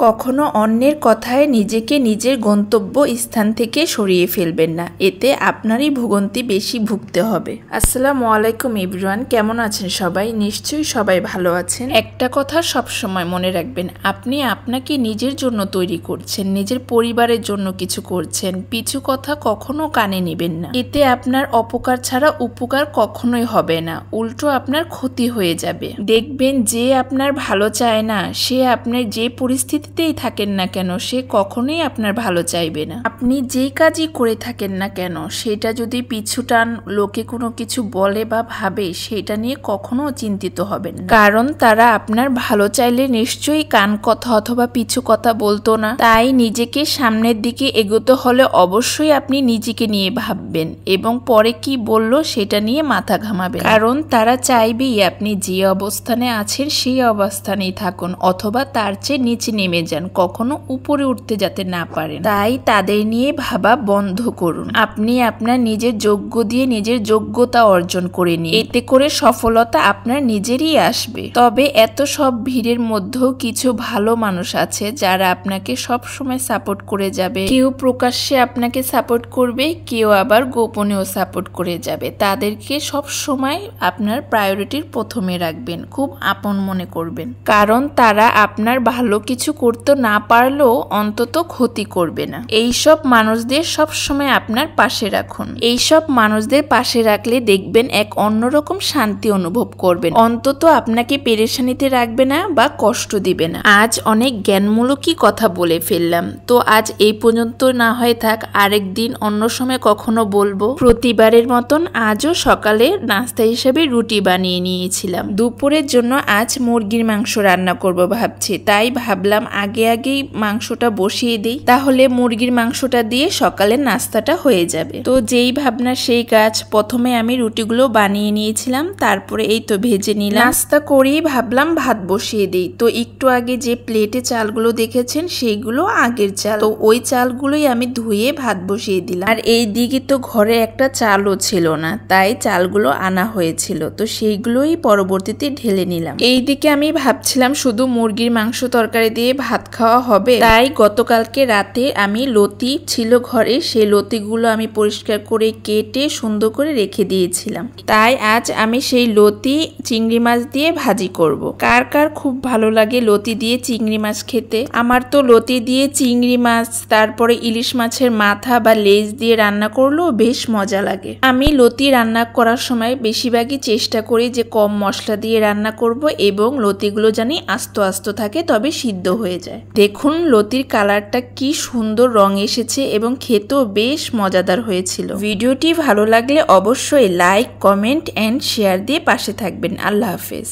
কখনো অন্যের কথায় নিজেকে নিজের গন্তব্য স্থান থেকে সরিয়ে ফেলবেন না, এতে আপনারই ভোগান্তি বেশি ভুগতে হবে। আসসালামু আলাইকুম এভরিওয়ান, কেমন আছেন সবাই? নিশ্চয়ই সবাই ভালো আছেন। একটা কথা সবসময় মনে রাখবেন, আপনি আপনাকে নিজের জন্য তৈরি করছেন, নিজের পরিবারের জন্য কিছু করছেন। পিছু কথা কখনো কানে নেবেন না, এতে আপনার অপকার ছাড়া উপকার কখনোই হবে না, উল্টো আপনার ক্ষতি হয়ে যাবে। দেখবেন যে আপনার ভালো চায় না, সে আপনার যে পরিস্থিতিতেই থাকেন না কেন, সে কখনোই আপনার ভালো চাইবে না। আপনি যেই কাজই করে থাকেন না কেন, সেটা যদি পিছু টান লোকে কোনো কিছু বলে বা ভাবে, সেটা নিয়ে কখনো চিন্তিত হবেন না, কারণ তারা আপনার ভালো চাইলে নিশ্চয়ই কান কথা অথবা পিছু কথা বলতো না। তাই নিজেকে সামনের দিকে এগোতে হলে অবশ্যই আপনি নিজেকে নিয়ে ভাববেন এবং পরে কি বললো সেটা নিয়ে মাথা ঘামাবেন, কারণ তারা চাইবেই আপনি যে অবস্থানে আছেন সেই অবস্থানেই থাকুন অথবা তার চেয়ে নিচে নেমে যান, কখনো উপরে উঠতে যাতে না পারেন। তাই তাদের নিয়ে ভাবা বন্ধ করুন। আপনি আপনার নিজের যোগ্য দিয়ে নিজের যোগ্যতা অর্জন করে নিন, এতে করে সফলতা আপনার নিজেরই আসবে। তবে এত সব ভিড়ের মধ্যেও কিছু ভালো মানুষ আছে যারা আপনাকে সব সময় সাপোর্ট করে যাবে। কেউ প্রকাশ্যে আপনাকে সাপোর্ট করবে, কেউ আবার গোপনেও সাপোর্ট করে যাবে। তাদেরকে সব সময় আপনার প্রায়োরিটির প্রথমে রাখবেন, খুব আপন মনে করবেন, কারণ তারা আপনার ভালো কিছু করতে না পারলেও অন্তত ক্ষতি করবে না। এইসব মানুষদের সব সময় আপনার পাশে রাখুন। এইসব মানুষদের পাশে রাখলে দেখবেন এক অন্যরকম শান্তি অনুভব করবেন, অন্তত আপনাকে পেরেশানিতে রাখবে না বা কষ্ট দিবে না। আজ অনেক জ্ঞানমূলকই কথা বলে ফেললাম, তো আজ এই পর্যন্ত না হয়ে থাক, আরেক দিন অন্য সময় কখনো বলবো। প্রতিবারের মতন আজও সকালে নাস্তা হিসেবে রুটি বানিয়ে নিয়েছিলাম। দুপুরের জন্য আজ মুরগির মাংস রান্না করব ভাবছি, তাই ভাবলাম আগেই মাংসটা বসিয়ে দিই, তাহলে মুরগির মাংসটা দিয়ে সকালের নাস্তাটা হয়ে যাবে। তো যেই ভাবনা সেই কাজ, প্রথমে আমি রুটিগুলো বানিয়ে নিয়েছিলাম, তারপরে এই তো ভেজে নিলাম। নাস্তা করেই ভাবলাম ভাত বসিয়ে দিই। তো একটু আগে যে প্লেটে চালগুলো দেখেছেন সেইগুলো আগের চাল, তো ওই চালগুলোই আমি ধুয়ে ভাত বসিয়ে দিলাম। আর এই দিকে তো ঘরে একটা চালও ছিল না, তাই চালগুলো আনা হয়েছিল, তো সেইগুলোই পরবর্তীতে ঢেলে নিলাম। এই দিকে আমি ভাবছিলাম শুধু মুরগির মাংস তরকারি দিয়ে ভাত খাওয়া হবে, তাই গতকালকে রাতে আমি লতি ছিল ঘরে, সেই লতিগুলো আমি পরিষ্কার করে কেটে সুন্দর করে রেখে দিয়েছিলাম। তাই আজ আমি সেই লতি চিংড়ি মাছ দিয়ে ভাজি করব। কার কার খুব ভালো লাগে লতি দিয়ে চিংড়ি মাছ খেতে? আমার তো লতি দিয়ে চিংড়ি মাছ, তারপরে ইলিশ মাছের মাথা বা লেজ দিয়ে রান্না করলেও বেশ মজা লাগে। আমি লতি রান্না করার সময় বেশিরভাগই চেষ্টা করি যে কম মশলা দিয়ে রান্না করব এবং লতিগুলো জানি আস্ত আস্ত থাকে, তবে সিদ্ধ হয়ে যায়। দেখুন লতির কালারটা কি সুন্দর রং এসেছে এবং খেতেও বেশ মজাদার হয়েছিল। ভিডিওটি ভালো লাগলে অবশ্যই লাইক, কমেন্ট এন্ড শেয়ার দিয়ে পাশে থাকবেন। আল্লাহ হাফেজ।